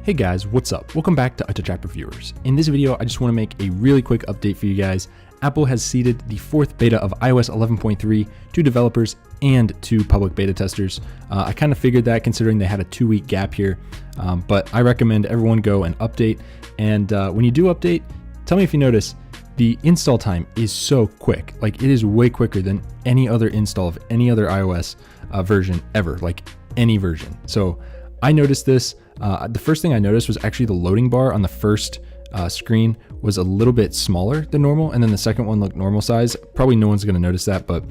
Hey guys, what's up? Welcome back to iTouch App Reviewers. In this video, I just want to make a really quick update for you guys. Apple has seeded the 4th beta of iOS 11.3 to developers and to public beta testers. I kind of figured that considering they had a 2-week gap here, but I recommend everyone go and update. And when you do update, tell me if you notice, the install time is so quick. Like, it is way quicker than any other install of any other iOS version ever, like any version. So I noticed this. The first thing I noticed was actually the loading bar on the first screen was a little bit smaller than normal, and then the second one looked normal size. Probably no one's going to notice that, but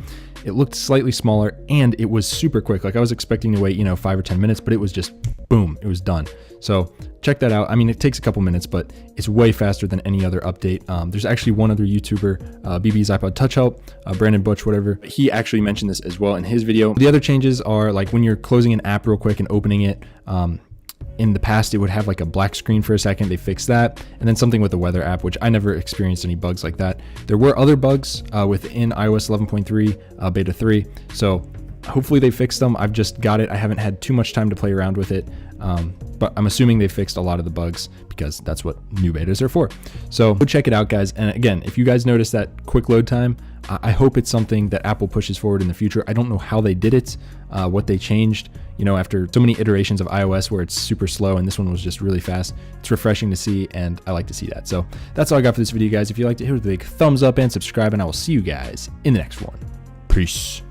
it looked slightly smaller and it was super quick. Like, I was expecting to wait, 5 or 10 minutes, but it was just boom, it was done. So check that out. I mean, it takes a couple minutes, but it's way faster than any other update. There's actually one other YouTuber, BB's iPod Touch Help, Brandon Butch, whatever. He actually mentioned this as well in his video. The other changes are like when you're closing an app real quick and opening it, in the past, it would have like a black screen for a second. They fixed that. And then something with the weather app, which I never experienced any bugs like that. There were other bugs within iOS 11.3 beta 3. So hopefully they fixed them. I've just got it. I haven't had too much time to play around with it. But I'm assuming they fixed a lot of the bugs because that's what new betas are for. So go check it out, guys. And again, if you guys notice that quick load time, I hope it's something that Apple pushes forward in the future. I don't know how they did it, what they changed, after so many iterations of iOS where it's super slow and this one was just really fast. It's refreshing to see, and I like to see that. So that's all I got for this video, guys. If you liked it, hit with a big thumbs up and subscribe, and I will see you guys in the next one. Peace.